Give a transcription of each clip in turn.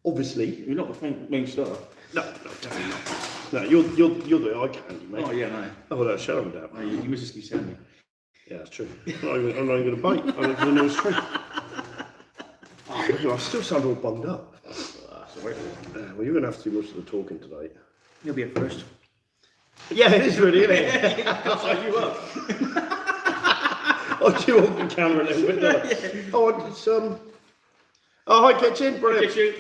Obviously. You're not the main star. No, definitely not. No, you're the eye candy, mate. Oh, yeah, no. Oh, that's shut up, No, you must just keep telling me. Yeah, that's true. I'm not even going to bite. I know it's true. I still sound all bummed up. Sorry. Well, you're going to have to do most of the talking tonight. You'll be at first. Yeah, it is really, isn't it? I'll sign you up. I'll do off the camera a little bit, don't I? Yeah. Oh, it's, oh, hi, Kitchen. Brilliant. Kitchen.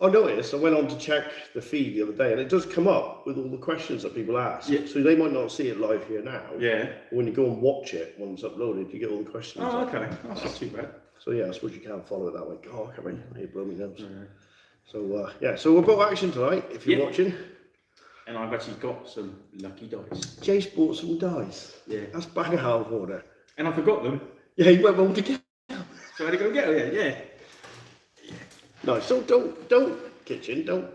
I noticed, I went on to check the feed the other day, and it does come up with all the questions that people ask. Yeah. So they might not see it live here now. Yeah. When you go and watch it, when it's uploaded, you get all the questions. Oh, up. okay. That's not too bad. So yeah, I suppose you can follow it that way. God, I can't really blow me nose. Yeah. So yeah, so we've got action tonight, if you're watching. And I've actually got some lucky dice. Jace bought some dice. Yeah. That's bang out of order. And I forgot them. Yeah, he went all together. So I had to go get them, yeah. No, so don't, Kitchen, don't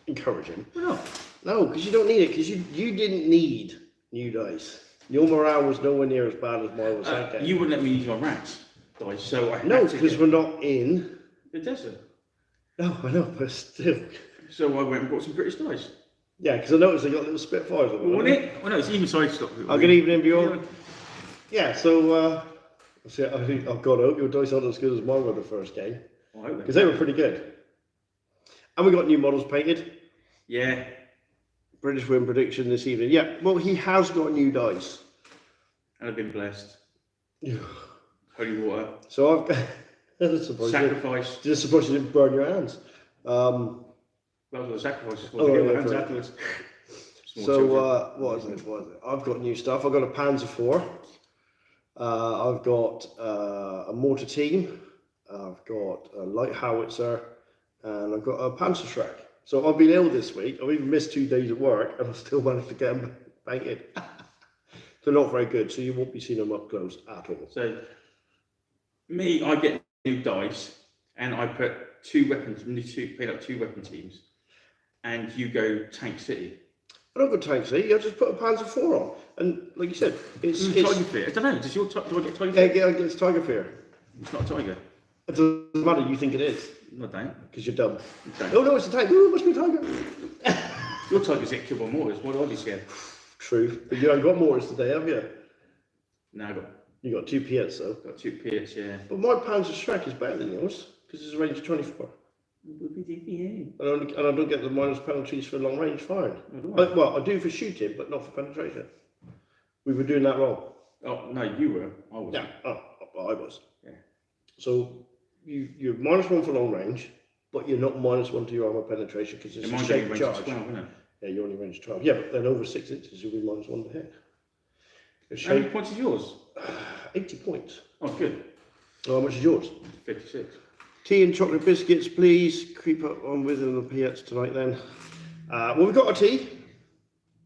encourage him. Why not? No, because you don't need it, because you didn't need new dice. Your morale was nowhere near as bad as mine was that game. You wouldn't let me use my rats dice, so I had No, to because get we're not in. the desert. No, I know, but still. So I went and bought some British dice. Yeah, because I noticed they got little Spitfires on them. Wasn't it? Well, no, it's even side stock. Good evening, everyone. Yeah, so see, I think, oh God, I hope your dice aren't as good as mine were the first game, because they were pretty good. And we got new models painted. Yeah. British win prediction this evening. Yeah, well, he has got new dice. And I've been blessed. Holy water. So I've got Sacrifice. Just suppose you didn't burn your hands. That was what the sacrifice was for. Oh, To get yeah, my hands right. afterwards. So what is it? I've got new stuff. I've got a Panzer IV. I've got a mortar team. I've got a light howitzer, and I've got a Panzerschreck. So I've been ill this week. I've even missed 2 days at work, and I still managed to get them painted. They're not very good, so you won't be seeing them up close at all. So I get new dice, and I put paid up two weapon teams, and you go Tank City. I don't go Tank City. I just put a Panzer IV on, and like you said, it's Tiger Fear. I don't know. Do I get Tiger yeah, Fear? it's Tiger Fear. It's not a tiger. It doesn't matter. You think it is No, I don't. because you're dumb. Don't. Oh no, it's a tiger. Oh, it must be a tiger. Your tigers get killed by mortars. Why do I be scared? True, but you haven't got mortars today, have you? No, I You got 2 Piets though. got two Pierce, yeah. But my Panzerschreck is better than yours because it's a range of 24. And I don't get the minus penalties for long range firing. Well, I do for shooting, but not for penetration. We were doing that wrong. Oh, no, you were. I was. Yeah, I was. Yeah. So you're -1 for long range, but you're not -1 to your armor penetration because it's a shaped charge. 12, isn't it? Yeah, you're only range 12. Yeah, but then over 6 inches, you'll be -1 to hit. How many points is yours? 80 points. Oh, good. How much is yours? 56. Tea and chocolate biscuits, please. Creep up on with the Piets tonight then. Well, we've got a tea.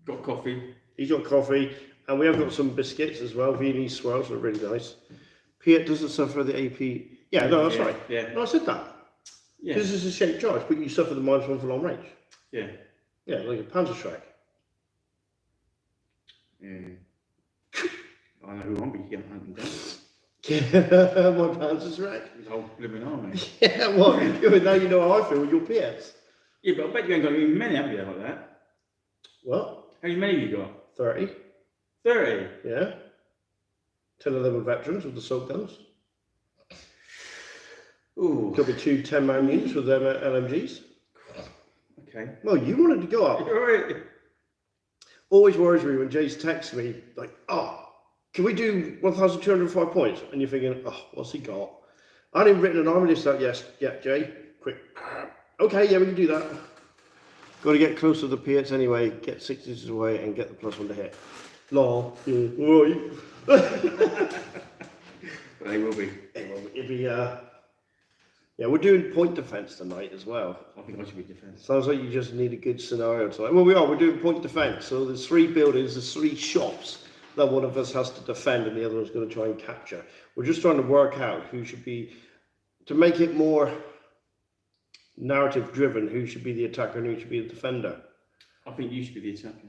Got coffee. He's got coffee. And we have got some biscuits as well. Viennese swirls are really nice. Piet doesn't suffer the AP. Yeah, no, that's right. Yeah. No, I said that. Yeah. This is a shaped charge, but you suffer the -1 for long range. Yeah. Yeah, like a Panzerschreck. Yeah. I know who I'm going to hunting down. Yeah, my Panzerschreck. His whole living army. Yeah, well, yeah, but now you know how I feel with your Piets. Yeah, but I bet you ain't got any many, have you, like that? What? How many have you got? 30. 30. Yeah. 10 of them are veterans with the assault guns. Ooh. Could be 2 10-man units with them LMGs. Okay. Well, you wanted to go up. Alright. Always worries me when Jace texts me, like, oh, can we do 1,205 points? And you're thinking, oh, what's he got? I hadn't even written an army list out yet, Jay. Quick. Okay, yeah, we can do that. Got to get close to the Piets anyway, get 6 inches away and get the +1 to hit. Lol. Yeah. They will be. It'll be, yeah, we're doing point defense tonight as well. I think I should be defense. Sounds like you just need a good scenario tonight. Well, we are. We're doing point defense. So there's 3 buildings, there's 3 shops that one of us has to defend and the other one's going to try and capture. We're just trying to work out who should be, to make it more narrative driven, who should be the attacker and who should be the defender. I think you should be the attacker.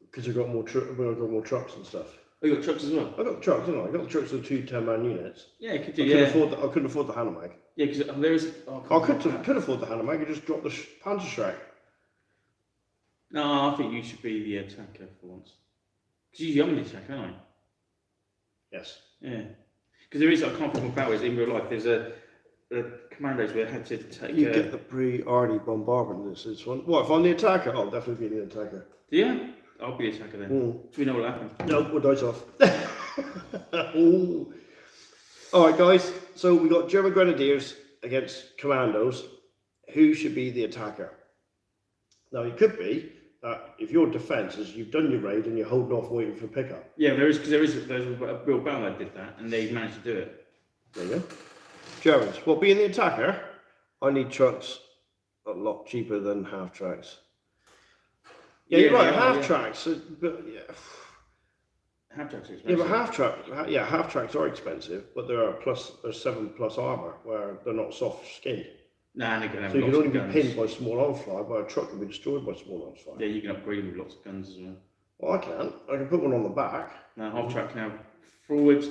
Because we've got more trucks and stuff. Oh, you got trucks as well? I got the trucks, didn't I? I got the trucks with the 2 10-man units. Yeah, you could do. I couldn't afford the Hanomag. Yeah, because there is. I could afford the Hanomag. I just dropped the Panzerschreck. No, I think you should be the attacker for once. Because you're young, the attacker, aren't you? Yes. Yeah. Because there is, I can't think about it in real life. There's a commandos where I had to take. You get the pre-Ardy bombardment. This one. What if I'm the attacker? I'll definitely be the attacker. Do you? I'll be the attacker then. So we know what'll happen. No, we'll dice off. Ooh. All right, guys. So we got German Grenadiers against Commandos. Who should be the attacker? Now it could be that if your defence is you've done your raid and you're holding off waiting for pickup. Yeah, there's a real battle that did that, and they managed to do it. There you go. Germans. Well, being the attacker, I need trucks a lot cheaper than half tracks. Yeah, you're right. Half tracks, but yeah. Half tracks are expensive. Yeah, but half tracks are expensive, but there's 7+ armor where they're not soft skinned. Nah, and they can have So you lots can only of be guns. pinned by small arms fire, but a truck can be destroyed by small arms fire. Yeah, you can upgrade them with lots of guns as well. Well, I can't. I can put one on the back. Now, half track can have forwards,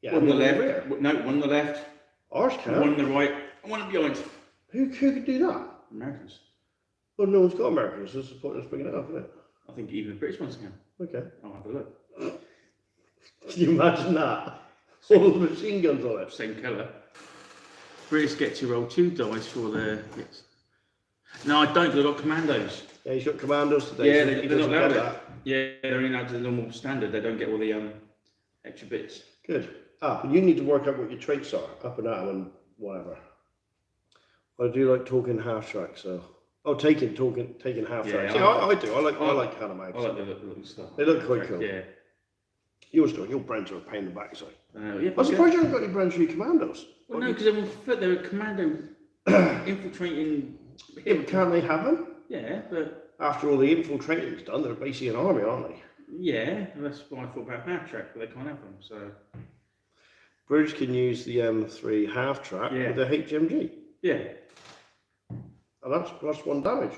Yeah, one on the and left, no, one on the left, Ours can. one on the right, and one behind. Who could do that? Americans. Well, no one's got Americans. This is the point of bringing it up, isn't it? I think even the British ones can. Okay. I'll have a look. Can you imagine that? All the machine guns on it. Same colour. British get to roll 2 dice for their. Yes. No, I don't. They've got commandos. Yeah, he's got Commandos today. Yeah, so they're he not doesn't allowed get it. that. Yeah, they're only allowed to the normal standard. They don't get all the extra bits. Good. But you need to work out what your traits are, up and down and whatever. I do like talking half tracks, so. Oh, taking half Yeah, tracks. Yeah, I do. I like I Hanamags. like the little stuff. They look quite cool. Yeah. Yours don't. Your Brents are a pain in the backside. Yeah, I'm surprised you haven't got any Brent 3 Commandos. Well, no, because they're on foot. They're a commando infiltrating. Yeah, but can't they have them? Yeah, but After all the infiltrating's done, they're basically an army, aren't they? yeah, that's why I thought about half track, but they can't have them. So British can use the M3 half track Yeah. with the HMG, yeah, and that's +1 damage.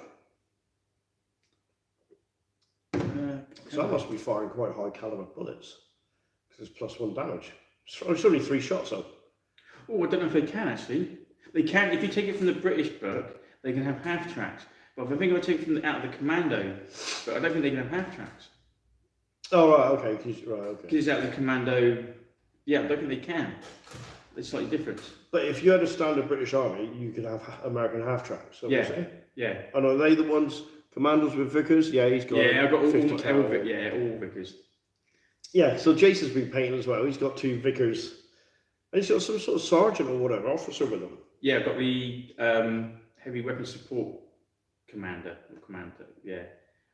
So that must be firing quite high caliber bullets, because it's +1 damage. It's only 3 shots though. Oh, I don't know if they can actually. They can if you take it from the British book. They can have half tracks. But if I think I take it from out of the commando, but I don't think they can have half tracks Oh right, okay, okay. because it's out of the commando. Yeah, I don't think they can. They're slightly different. But if you had a standard British army, you could have American half tracks. So Yeah. what you're saying? Yeah, And are they the ones? Commandos with Vickers? Yeah, he's got. yeah. I've got all 50 cal. yeah, all Vickers. Yeah, so Jason's been painting as well. He's got 2 Vickers. And he's got some sort of sergeant or whatever, officer with him. Yeah, I've got the heavy weapon support commander. Yeah,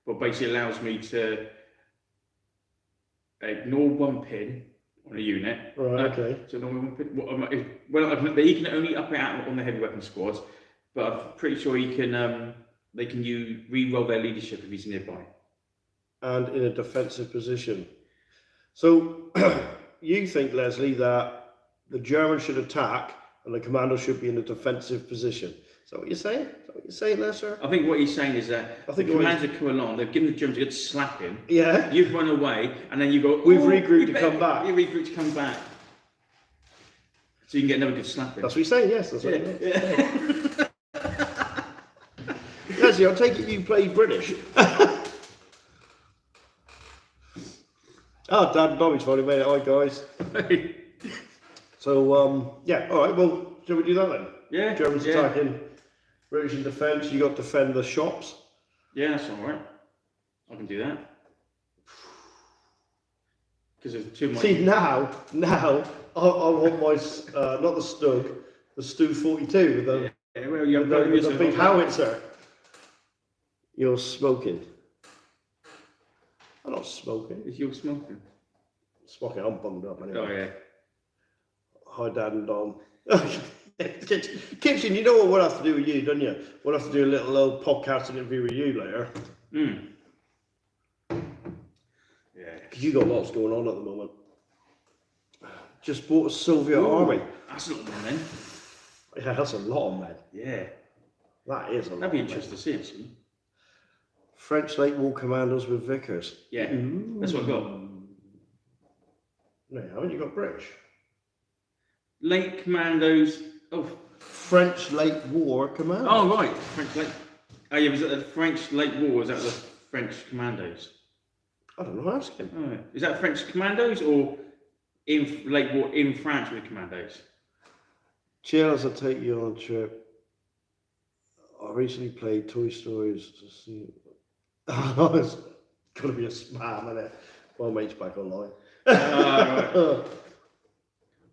but basically allows me to ignore 1 pin on a unit. Right, okay. So ignore 1 pin. Well, he can only up it out on the heavy weapon squads, but I'm pretty sure he can. They can re-roll their leadership if he's nearby. And in a defensive position. So you think, Leslie, that the Germans should attack and the commando should be in a defensive position? Is that what you're saying? Is that what you're saying there, sir? I think what he's saying is that I think the commander come along, they've given the Germans a good slapping. Yeah. You've run away, and then you go. We've "Oh, regrouped you to come back." You regroup to come back, so you can get another good slapping. That's what he's saying, yes. That's what Yeah. he's saying. Leslie, I'll take it you play British. Dad and Bobby's finally made it. Hi, guys. So, yeah, all right, well, shall we do that then? Yeah. Germans yeah. attacking, British in defence, you got to defend the shops. Yeah, that's all right. I can do that. Because there's too much. See, now, I want my, not the Stug, the Stu 42 with the, Yeah, well, you with have the big howitzer. You're smoking. I'm not smoking. If you're smoking. Smoking, I'm bummed up anyway. Oh yeah. Hi, Dad and Dom. Kitchen, you know what we'll have to do with you, don't you? We'll have to do a little old podcast interview with you later. Yeah. Because you got lots going on at the moment. Just bought a Soviet army. That's not one then. Yeah, that's a lot of men. Yeah. That is a lot. That'd be of men. interesting to see actually. French Lake Wall Commandos with Vickers. Yeah. That's what I got. No, haven't you got British? Late Commandos. Oh, French Late War Commando. oh right, French Late. Oh yeah, was it the French Late War? Was that the French Commandos? I don't know. Ask him. Oh, is that French Commandos or in Late War in France with Commandos? Chill as I take you on a trip. I recently played Toy Stories to see. It's got to be a spam, isn't it? My mate's back online. Right.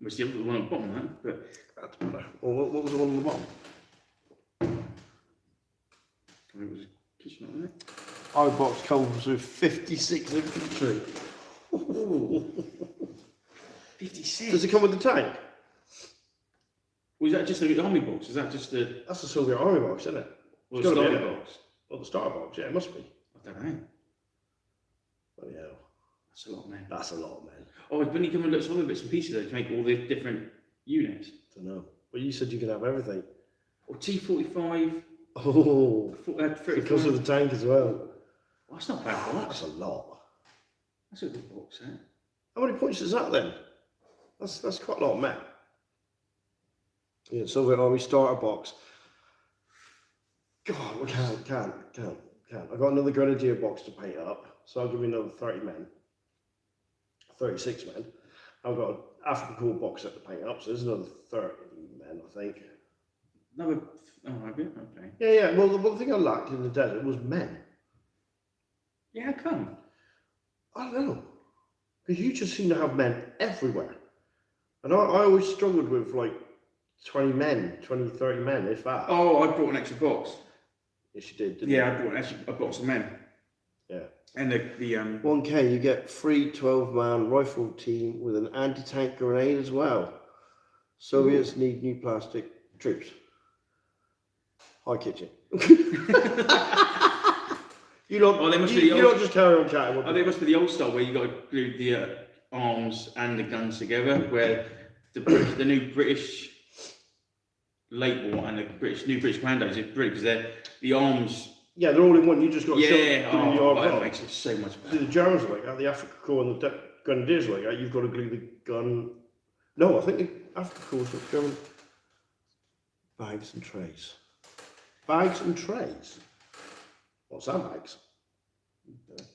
Which the other one on the bottom, that, but That's better. Well, what was the one on the bottom? I think it was a kitchen, wasn't it? Our box comes with 56 infantry. 56. Does it come with the tank? Was that just the army box? Is that just the That's the Soviet Army box, isn't it? or It's the gotta be starter in it. box? Well, the starter box, yeah, it must be. I don't know. Bloody hell. That's a lot, man. That's a lot, man. Oh, when you come and look at some of the bits and pieces though, to make all the different units. Don't know. Well, you said you could have everything. Or T45, Oh, 35. because of the tank as well. Well, that's not a bad box. That's a lot. That's a good box, eh? How many points is that then? That's quite a lot of men. Yeah, Soviet Army starter box. God, we can't. I got another Grenadier box to paint up, so I'll give you another 30 men. 36 men. I've got an African Corps box set to paint up, so there's another 30 men, I think. Another. Oh, have you? Okay. Yeah. Well, the one thing I lacked in the desert was men. Yeah, how come? I don't know. Because you just seem to have men everywhere. And I always struggled with like 20 men, 20, 30 men, if that. Oh, I brought an extra box. Yes, you did, didn't Yeah, you? I brought an extra box of men. Yeah. And the 1K, you get free 12-man rifle team with an anti-tank grenade as well. Soviets need new plastic troops. Hi, kitchen. You don't. Oh, they must you, be the you old- don't just carry on chatting. oh, they must be the old style where you got to glue the arms and the guns together. Where the new British late war and the new British Commandos is brilliant because they're the arms. Yeah, they're all in one. You just got to Yeah, glue the oh, arms that on. makes it so much See, better. the Germans are like that. The African Corps and the Grenadiers are like that. You've got to glue the gun. No, I think the African Corps is German. Bags and trays. Bags and trays. What sandbags?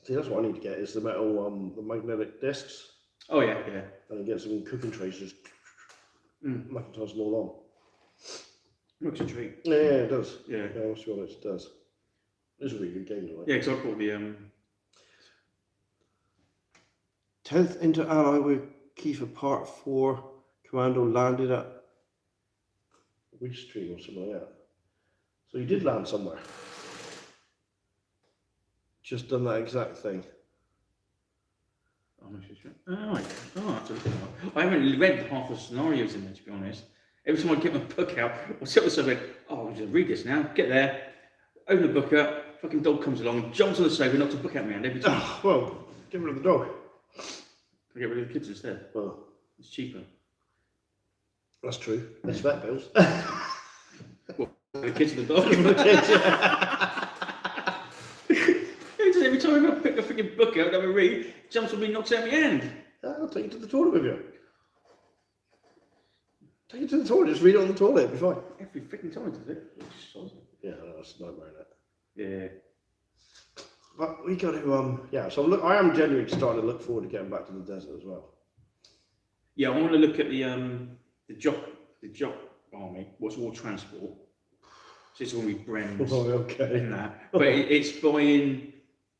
See, that's what I need to get is the metal, the magnetic discs, Oh yeah. and then get some cooking trays. Just magnetise them all on. Looks a treat. Yeah, it does. Yeah. Yeah, I'll be honest, it does. This is a really good game, right? Yeah, because I brought the 10th Inter-Ally with Kiefer Part 4 Commando landed at Stream or something like that. So you did land somewhere. Just done that exact thing. I'm not sure. Oh, right. Oh, that's a good one. I haven't read half the scenarios in there, to be honest. Every time I get my book out, I sit on something, oh, I'll just read this now. Get there, open the book up, fucking dog comes along, jumps on the sofa, knocks a book out of my hand every time. Well, get rid of the dog. I get rid of the kids instead. Well, It's cheaper. that's true. Less vet bills. The kids and the dog. Every time I pick a freaking book out, have a read, jumps on me, knocks out my hand. I'll take you to the toilet with you. Take it to the toilet, just read it on the toilet, it'll be fine. Every freaking time, does it? Yeah, no, that's a nightmare, that. Yeah. But we got to, yeah, so I am genuinely starting to look forward to getting back to the desert as well. Yeah, I want to look at the jock army, what's all transport. So it's all be Brens Oh, okay. and that. But it's buying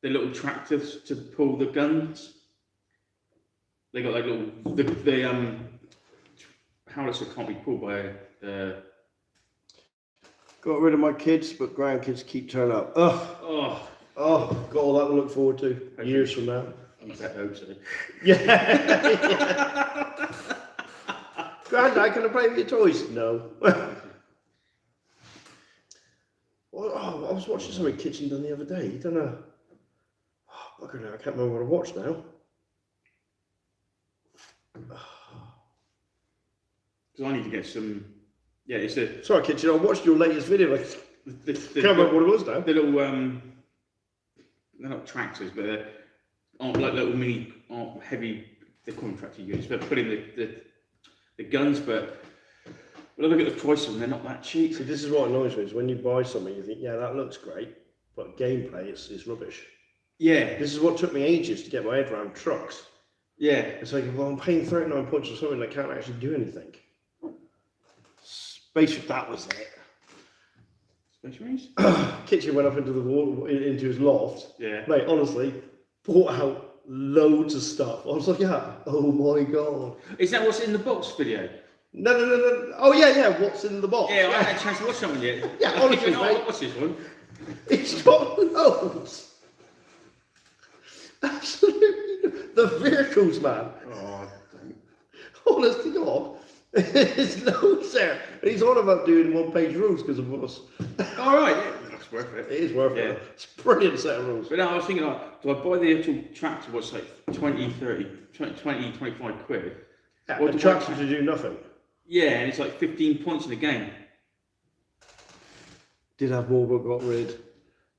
the little tractors to pull the guns. They got like little, the howitzer can't be pulled by Got rid of my kids, but grandkids keep turning up. Oh, got all that to look forward to years from now. I hope so. Yeah. Granddad, can I play with your toys? No. I was watching something Kitchen done the other day. You don't know. Oh, bugger now, I can't remember what I watched now. Because I need to get some. Yeah, it's the Sorry, Kitchen, I watched your latest video. I can't remember what it was now. the little they're not tractors, but they're like little mini heavy the contractor units, but put in the guns, but when I look at the price of them, they're not that cheap. See, this is what annoys me, is when you buy something, you think, yeah, that looks great, but gameplay is rubbish. Yeah, This is what took me ages to get my head around trucks. yeah. It's like, well, I'm paying 39 points for something that can't actually do anything. Basically, that was it. Space Marines? Kitchen went up into the wall, into his loft. Yeah. Mate, honestly, brought out loads of stuff. I was like, yeah, oh my god. Is that what's in the box video? No. Oh yeah. What's in the box? Yeah, I haven't had a chance to watch something yet. Yeah, honestly, Oh, mate. what's this one? It's got loads. Absolutely, the vehicles, man. Oh, Honestly, God, there's loads there. And he's on about doing one-page rules because of us. all right, yeah, that's worth it. It is worth Yeah. it. It's a brilliant set of rules. But now I was thinking, like, do I buy the actual tractor, what's like 20, 25 quid? Yeah, Or a do I tractor ca- to do nothing. Yeah, and it's like 15 points in the game. Did have more, but got rid.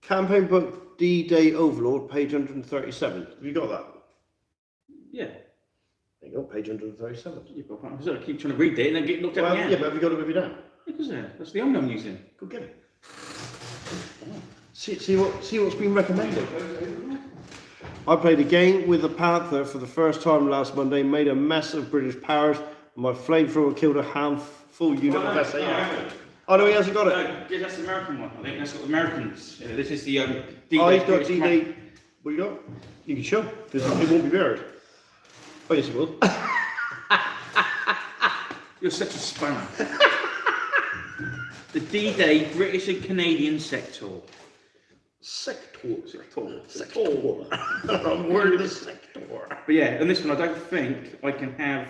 Campaign book D-Day Overlord, page 137. Have you got that? Yeah. There you go, page 137. Yeah, but I keep trying to read it and then get looked at Well, again. yeah, but have you got it with you now? Because that's the only I'm using. Go get it. See what's been recommended. I played a game with the Panther for the first time last Monday, made a mess of British powers, and my flamethrower killed a handful unit of SAS. Oh no, he hasn't got it. No, yeah, that's the American one. I think that's got the Americans. Yeah, this is the D-Day. Oh, he's got British D-Day. What you got? You can show, because it won't be buried. Oh yes, it will. You're such a spammer. The D-Day British and Canadian sector. Sector. Sector. I'm worried of the sector. But yeah, and this one I don't think I can have.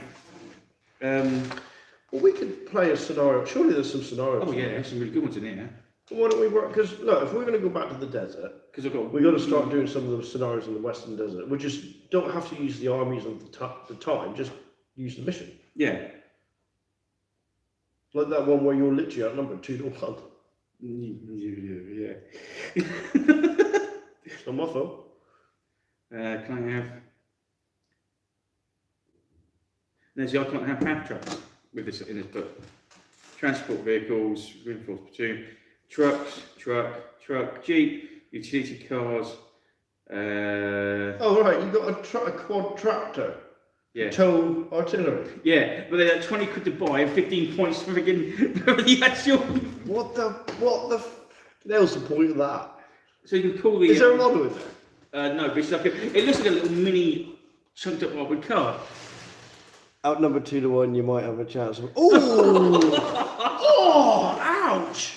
Well, we could play a scenario. Surely there's some scenarios. Oh yeah, there's some really good ones in here. Why don't we work? Because look, if we're going to go back to the desert, Because I've got. we got to start doing some of the scenarios in the Western Desert. We just don't have to use the armies of the time. Just use the mission. Yeah. Like that one where you're literally outnumbered 2-1. Yeah. It's not my fault. Can I have? There's the I can't have half trucks with this in this book. Transport vehicles, reinforced platoon, trucks, truck, jeep, utility cars. Oh right, you got a quad tractor. Yeah. Tow artillery. Yeah, but they're 20 quid to buy and 15 points for the actual. What the hell's the point of that? So you can call the. Is there a model in there? No, but it's like it looks like a little mini chunked up armored car. Outnumbered 2-1, you might have a chance of. Oh, ouch!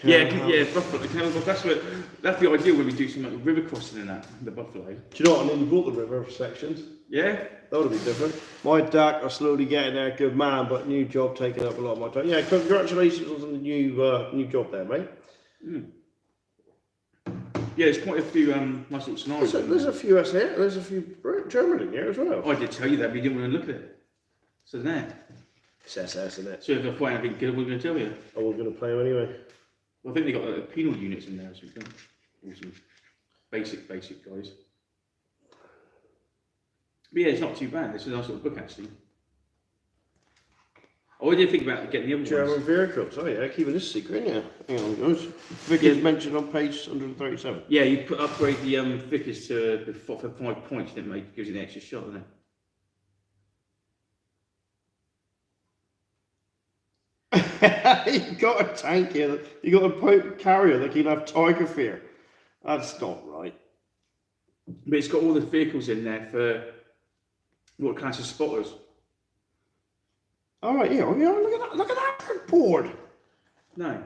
Yeah, buffalo. That's the idea when we do something like river crossing in that the buffalo. Do you know what? I nearly brought the river sections. Yeah. That would be different. My DAC are slowly getting there, good man, but new job taking up a lot of my time. Yeah, congratulations on the new job there, mate. Mm. Yeah, there's quite a few nice little scenarios. There's a few us here. There's a few German in here as well. I did tell you that, but you didn't want to look at it. So there. It's SS, isn't it? So if I find anything good, we're going to tell you. I was going to play them anyway. Well, I think they got penal units in there or something. Or some basic guys. But yeah, it's not too bad. It's a nice little book actually. I did think about getting the other German ones. vehicles. Oh yeah, keeping this secret, yeah. Hang on, guys. Vickers mentioned on page 137. Yeah, you upgrade the Vickers to for 5 points, didn't it? Gives you an extra shot, doesn't it? You got a tank here. You got a carrier that can have Tiger Fear. That's not right. But it's got all the vehicles in there for what class of spotters. All right, yeah. Look at that board. No.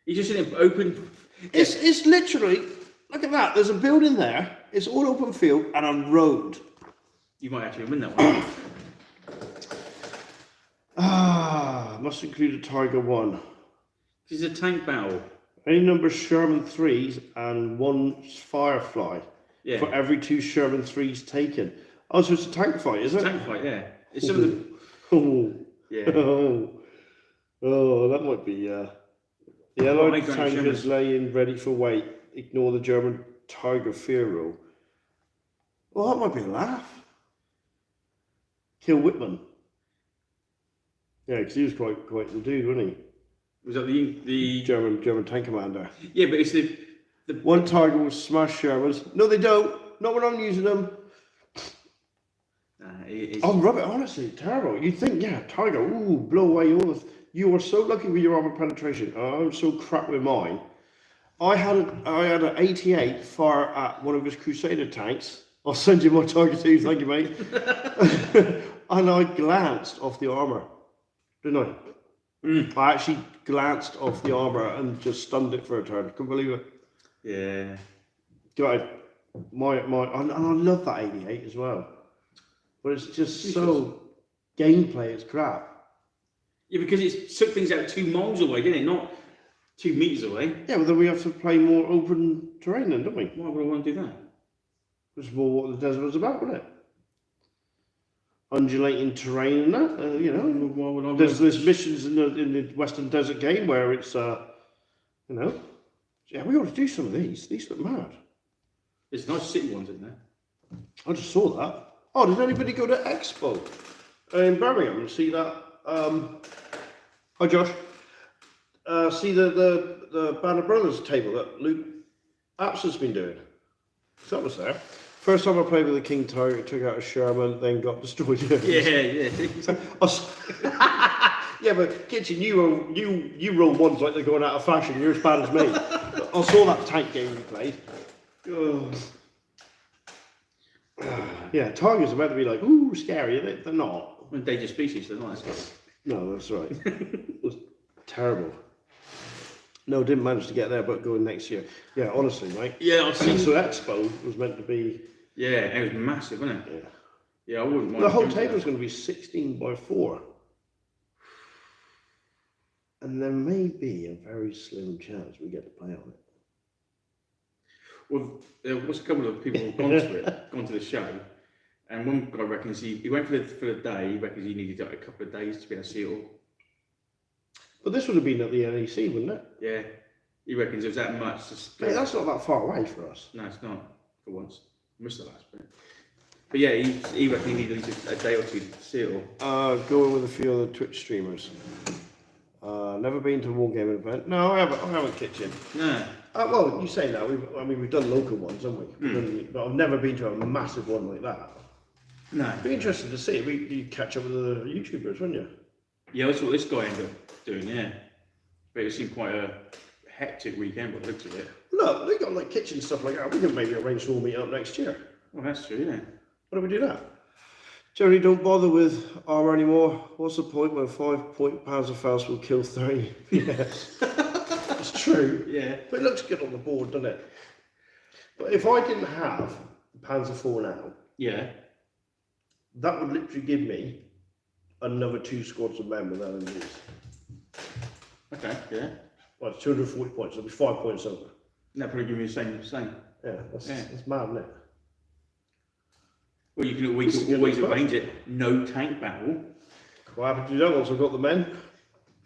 You just in an open. It's literally, look at that. There's a building there. It's all open field and a road. You might actually win that one. Must include a Tiger 1. This is a tank battle. Any number of Sherman 3s and 1 Firefly Yeah. for every 2 Sherman 3s taken. Oh, so it's a tank fight, is it? Tank fight, yeah. It's some of the. Oh, Yeah. oh, that might be. The Well, Allied make your own tankers Shermans. lay in ready for weight. Ignore the German Tiger Fear rule. Well, that might be a laugh. Kill Whitman. Yeah, because he was quite the dude, wasn't he? Was that the German tank commander. Yeah, but it's the One Tiger will smash Shermans. No, they don't. Not when I'm using them. Oh, rub it. Honestly, terrible. You think, yeah, Tiger. Ooh, blow away all the. You are so lucky with your armor penetration. Oh, I'm so crap with mine. I had an 88 fire at one of his Crusader tanks. I'll send you my Tiger 2, thank you, mate. And I glanced off the armor, didn't I? I actually glanced off the armor and just stunned it for a turn. Couldn't believe it. Yeah. God, and I love that 88 as well. But it's just so gameplay is crap. Yeah, because it took things out 2 miles away, didn't it? Not 2 meters away. Yeah, well then we have to play more open terrain then, don't we? Why would I want to do that? Which is more what the desert was about, wasn't it? Undulating terrain and that, you know. Why would I There's missions in the Western Desert game where it's, you know. Yeah, we ought to do some of these. These look mad. There's nice city ones in there. I just saw that. Oh, did anybody go to Expo in Birmingham and see that? Hi, Josh. See the Band of Brothers table that Luke Apps has been doing. So that was there. First time I played with the King Tiger, took out a Sherman, then got destroyed. Yeah. Yeah, but Kitchen, you roll ones like they're going out of fashion. You're as bad as me. I saw that tank game you played. Oh. Yeah, tigers are meant to be like, ooh, scary. They're not. Endangered species, they're not. No, that's right. It was terrible. No, didn't manage to get there, but going next year. Yeah, honestly, mate. Yeah, I've seen. So Expo was meant to be. Yeah, it was massive, wasn't it? Yeah. Yeah, I wouldn't mind. The whole table was going to be 16 by 4. And there may be a very slim chance we get to play on it. Well, there was a couple of people who've gone to it, gone to the show, and one guy reckons he went for the day. He reckons he needed like a couple of days to be able to see it all. But this would have been at the NEC, wouldn't it? Yeah, he reckons it was that much. Mate, that's not that far away for us. No, it's not. For once, I missed the last bit. But yeah, he reckons he needed a day or two to see it all. Going with a few other Twitch streamers. Never been to a wargaming event. No, I haven't Kitchen. No. Well, you say that. We've done local ones, haven't we? But I've never been to a massive one like that. No. It'd be interesting to see. You catch up with the YouTubers, wouldn't you? Yeah, that's what this guy ended up doing, yeah. But it seemed quite a hectic weekend by the looks of it. Look, they got like kitchen stuff like that. We can maybe arrange to all meet up next year. Well, that's true, isn't it? Why don't we do that? Generally don't bother with armour anymore. What's the point when 5 pounds of Faust will kill 30? Yes. It's true. Yeah. But it looks good on the board, doesn't it? But if I didn't have Panzer IV now, Yeah. that would literally give me another 2 squads of men with LMGs. Okay, yeah. Well, it's 240 points. It'll be 5 points over. That probably give me the same. Yeah, that's mad, isn't it? Well, we can always arrange it. No tank battle. What happened to you once I've got the men?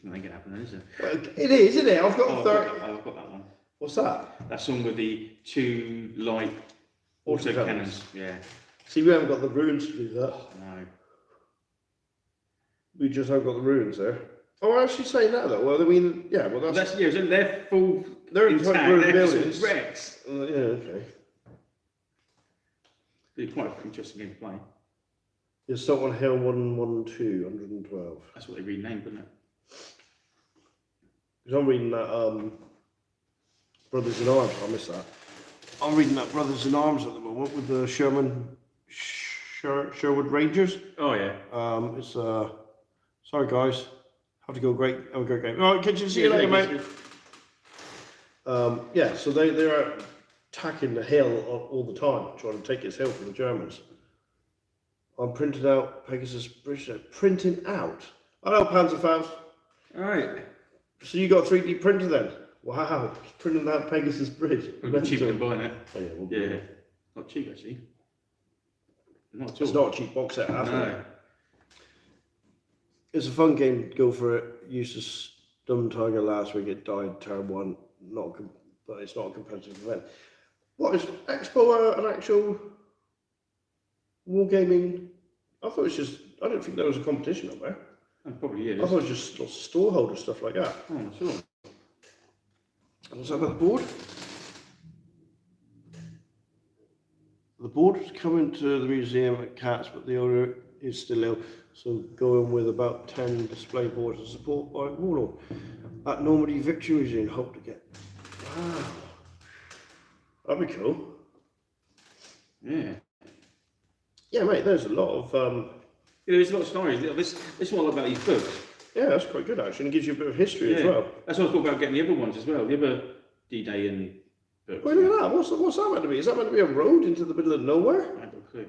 That ain't gonna happen, then, is it? Well, it is, isn't it? I've got Oh, 30. I've got that one. What's that? That's one with the 2 light auto cannons. Yeah. See, we haven't got the runes to do that. No. We just haven't got the runes there. Oh, I actually saying that though. Well, I mean, yeah, well, that's Yeah, isn't they're full. they're intact. in ruined They're buildings. just wrecks. Yeah, okay. It's quite an interesting game to play. Yeah, Salt on Hill 112, 112. That's what they renamed, isn't it? Because I'm reading that Brothers in Arms. I missed that. I'm reading that Brothers in Arms at the moment with the Sherwood Rangers. Oh yeah. It's sorry guys, have to go. Have a great game. All right, kitchen. See you later, mate. Yeah, so they're attacking the hill all the time, trying to take this hill from the Germans. I'm printing out Pegasus Bridge. Printing out. Hello, Panzerfaust. All right. So you got a 3D printer then? Wow, printing out Pegasus Bridge. It's cheaper than buying it. Oh, yeah, we'll Yeah. Not cheap actually. Not at all. It's not a cheap box set, No. It's a fun game. Go for it. Used to Stun Tiger last week. It died turn 1. But it's not a competitive event. What is Expo an actual Wargaming. I thought it was just. I didn't think there was a competition up there. Oh, probably is. I thought it was just lots of storeholder stuff like that. Oh, sure. What's that about the board? The board is coming to the museum at Cats, but the owner is still ill, so going with about 10 display boards to support by Warlord. At Normandy Victory Museum, hope to get. Wow. That'd be cool. Yeah. Yeah, mate, there's a lot of. Yeah, there's a lot of stories. This is what I like about these books. Yeah, that's quite good actually, and it gives you a bit of history as well. That's what I thought about getting the other ones as well. The other D-Day and books. Wait, look at that. What's that meant to be? Is that meant to be a road into the middle of nowhere? I have no clue.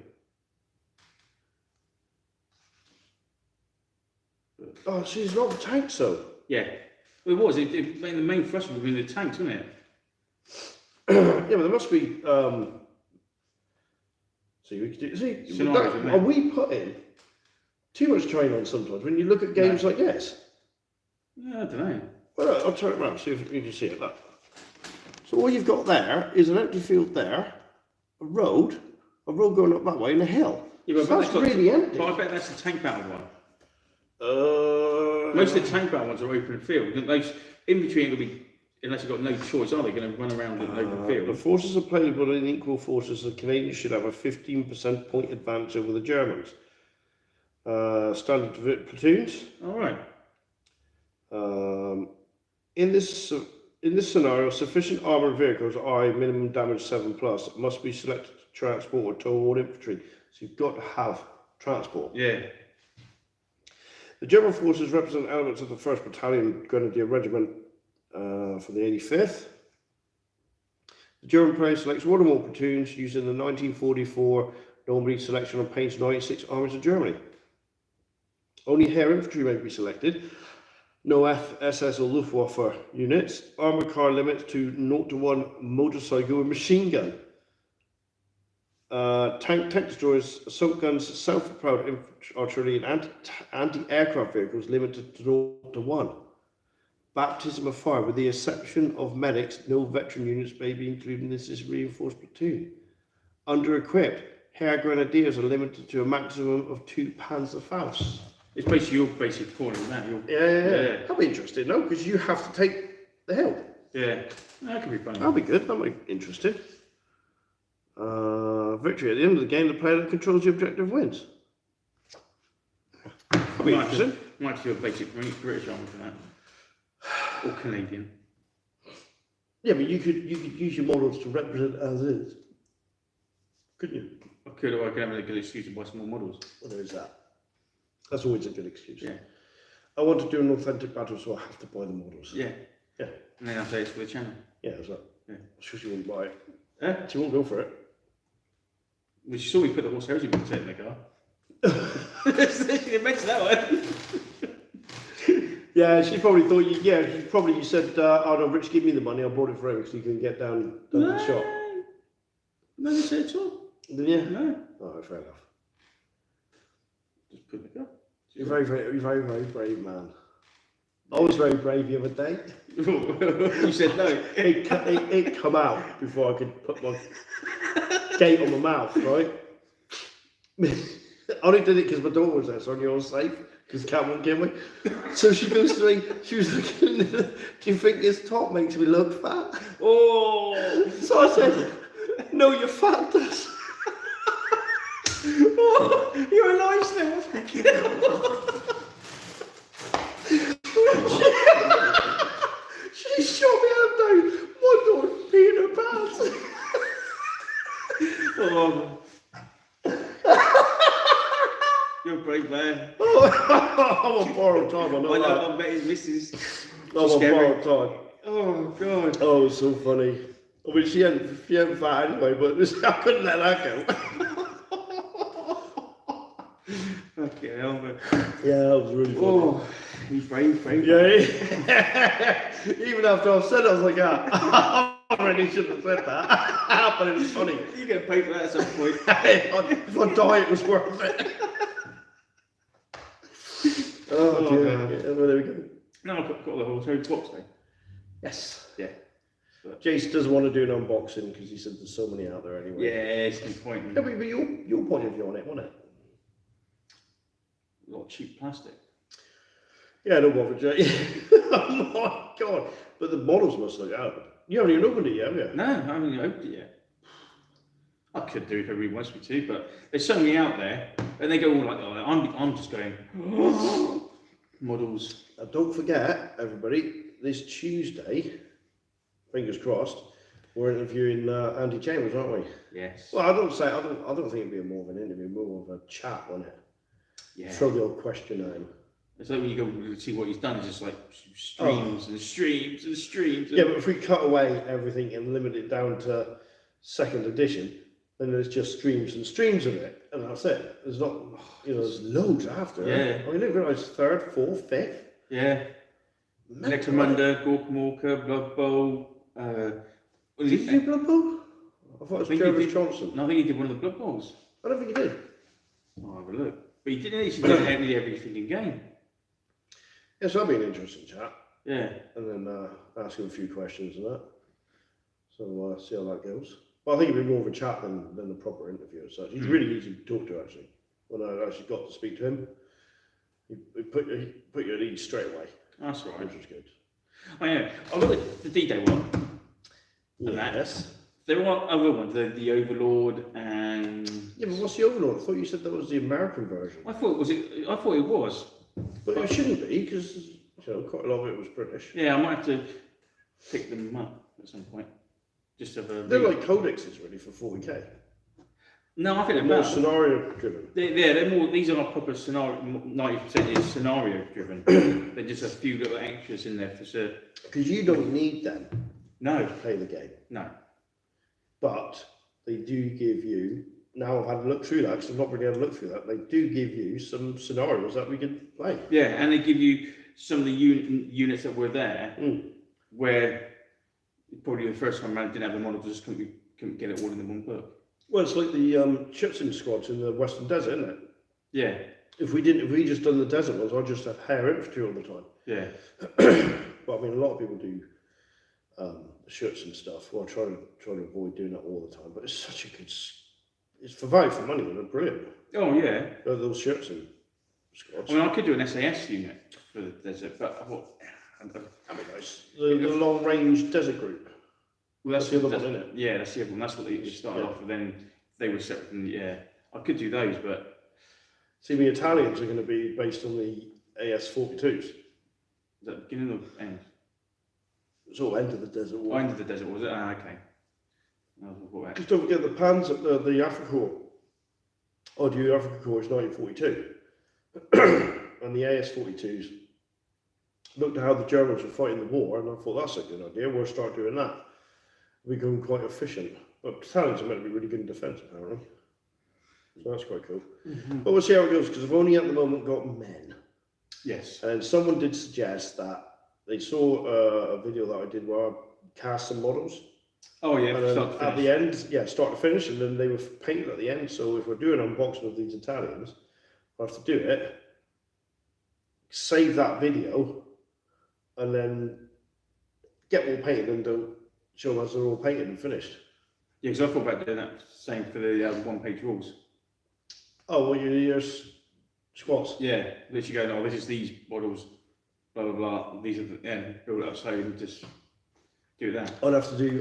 Oh, see, it's not the tanks though. Yeah. Well, it was. The main thrust was in the tanks, wasn't it? Yeah, but there must be. See, Scenarios, are we putting too much train on sometimes when you look at games like this? Yeah, I don't know. Well, I'll turn it around, see if you can see it. Look. So all you've got there is an empty field there, a road going up that way, and a hill. Yeah, but So that's really empty. But I bet that's the tank battle one. Most of the tank battle ones are open field. Those in between will be, unless you've got no choice, are they going to run around in an open The field? forces are playable in equal forces. The Canadians should have a 15% point advantage over the Germans. Standard platoons. All right. In this scenario, sufficient armoured vehicles, i.e. minimum damage 7+, must be selected to transport or toward infantry. So you've got to have transport. Yeah. The German forces represent elements of the 1st Battalion Grenadier Regiment for the 85th. The German player selects one or more platoons using the 1944 Normandy selection on page 96 Armies of Germany. Only air infantry may be selected. No SS or Luftwaffe units. Armoured car limits to 0 to 1 motorcycle and machine gun. Tank destroyers, assault guns, self-propelled artillery and anti-aircraft vehicles limited to 0 to 1. Baptism of fire, with the exception of medics, no veteran units may be included in this reinforced platoon. Under-equipped, air grenadiers are limited to a maximum of 2 Panzerfaust. It's basically your basic point of that. Yeah. That'll be interesting, no? Because you have to take the hill. Yeah. That could be fun. That'll be good. That might be interesting. Victory. At the end of the game, the player that controls the objective wins. That'll be interesting. Might do a basic British army for that. Or Canadian. Yeah, but you could use your models to represent as is. Couldn't you? I could, or I could have a good excuse to buy some more models. Well, there is that. That's always a good excuse. Yeah. I want to do an authentic battle, so I have to buy the models. Yeah. Yeah. And then I'll say it's for the channel. Yeah, that's right. Yeah. Sure she wouldn't buy it. Eh? She won't go for it. Well, she saw me put the horse hosing box in the car. She didn't mention that one. Yeah, she probably thought you. Yeah, you said, "Oh no, Rich, give me the money. I bought it for him so you can get down to the shop." No, they said at all. Did you? No. Oh, fair enough. Just put it in the car. You're very brave man. I was very brave the other day. You said no. It come out before I could put my gate on my mouth, right? I only did it because my daughter was there, so I knew I was safe, because Cat won't kill me. So she goes to me, she was looking, do you think this top makes me look fat? Oh! So I said, no, you're fat, does. Oh, you're alive still, thank you. She shot me up down. My daughter peed her pants. Oh. You're a brave man. I'm on borrowed time, I know that. I bet his missus. I'm on borrowed time. Oh, God. Oh, it's so funny. I mean, she hadn't fat anyway, but I couldn't let that go. Okay, hell, Yeah, that was really funny. oh, he's brave. Yeah. Even after I've said it, I was like, I really shouldn't have said that. But it was funny. You get paid for that at some point. If I die, it was worth it. Oh, dear. man. Yeah, well, there we go. No, I've got the whole box though. Yes. Yeah. But Jace doesn't want to do an unboxing because he said there's so many out there anyway. yeah, it's no point. Yeah, but your point of view on it, wasn't it? A lot of cheap plastic. Yeah, no bother, Jay. Oh my god! But the models must look out. You haven't even opened it yet, have you? No, I haven't even opened it yet. I could do if everybody wants me to, but there's so many out there, and they go all like that. I'm just going models. Now, don't forget, everybody, this Tuesday, fingers crossed, we're interviewing Andy Chambers, aren't we? Yes. Well, I don't think it'd be more of an interview, more of a chat, wouldn't it? Yeah. Throw the old question at him. It's like when you go see what he's done, it's just like streams and streams and streams. And Yeah, but if we cut away everything and limit it down to second edition, then there's just streams and streams of it, and that's it. There's not, there's loads after. Yeah. I didn't realise third, fourth, fifth. Yeah. Necromunda, Gork Walker, Blood Bowl. Did he do Blood Bowl? I thought it was Jervis Johnson. No, I think he did one of the Blood Bowls. I don't think he did. I'll have a look. But he didn't actually do nearly everything in game. Yeah, so that'd be an interesting chat. Yeah. And then ask him a few questions and that. So see how that goes. But I think it'd be more of a chat than a proper interview as such. He's really easy to talk to, actually. When I actually got to speak to him, he put you at ease straight away. That's right. Which was good. Oh yeah, I look at the D-Day one. And Yes. There are other ones, the Overlord and. Yeah, but what's the Overlord? I thought you said that was the American version. I thought it was. But it shouldn't be, because quite a lot of it was British. Yeah, I might have to pick them up at some point. Just have a. They're like codexes, really, for 40k. No, I think they're More more scenario driven. They're more. These are not proper scenario. 90% is scenario driven. They're just a few little extras in there for sure. Because you don't need them No, to play the game. no. But they do give you, now I've had a look through that, because I've not really had a look through that, they do give you some scenarios that we can play. Yeah, and they give you some of the units that were there, where probably the first time around didn't have the model, just couldn't get it all in the one book. Well, it's like the Chipson squads in the Western Desert, isn't it? Yeah, If we just done the desert ones, I'd just have hair infantry all the time. yeah. But I mean, a lot of people do shirts and stuff. Well, I try to avoid doing that all the time. But it's such a good. It's for value for money. They're brilliant. Oh yeah. Those shirts and squads. I mean, I could do an SAS unit for the desert, but I thought. That'd be nice. The long range desert group. Well, that's the other one, isn't it? Yeah, that's the other one. That's what they started off with. Then they were separate. From, yeah, I could do those, but See, the Italians are going to be based on the AS-42s. is that the beginning or end? Sort of end of the desert war. Oh, end of the desert, was it? Ah, okay. Just don't forget the Panzer, the Africa Corps. ODU Africa Corps is 1942. And the AS-42s looked at how the Germans were fighting the war, and I thought that's a good idea. We'll start doing that. We become quite efficient. But battalions are meant to be really good in defence, apparently. So that's quite cool. But we'll see how it goes, because I've only at the moment got men. Yes. And someone did suggest that they saw a video that I did where I cast some models. Oh yeah, And then start to at finish. the end, yeah, start to finish, and then they were painted at the end. So if we're doing an unboxing of these Italians, I have to do it, save that video, and then get all painted and show them as they're all painted and finished. Yeah, because I thought about doing that same for the one-page rules. Oh, well, your squats. Yeah, literally going, oh, this is these models, blah blah blah. These are the build it up so you just do that. I'd have to do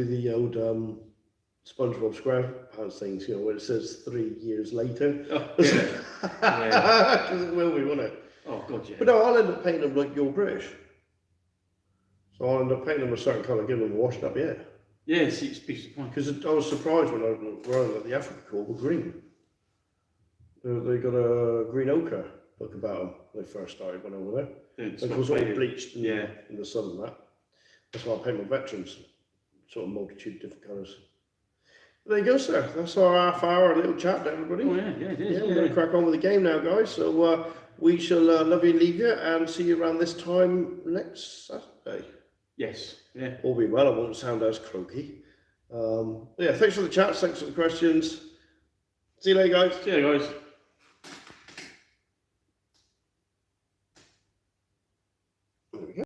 the old SpongeBob SquarePants things, where it says 3 years later. Oh, yeah. Because it will be, won't it? Oh god, yeah. But no, I'll end up painting them like you're British. So I'll end up painting them a certain colour, giving them a washed up, yeah. Yeah, it's a piece of point. Because I was surprised when I was at the Africa Corps were green. They got a green ochre look about them when they first started when I was there. It's It not was all faded. bleached Yeah. in the sun and that. That's why I paint my veterans. Sort of multitude of different colours. There you go, sir. That's our half-hour little chat to everybody. Oh yeah, it is. Yeah, we're going to crack on with the game now, guys. So we shall love you and leave you and see you around this time next Saturday. Yes. Yeah. All being well, I won't sound as croaky. Yeah, thanks for the chat. Thanks for the questions. See you later, guys. See you guys.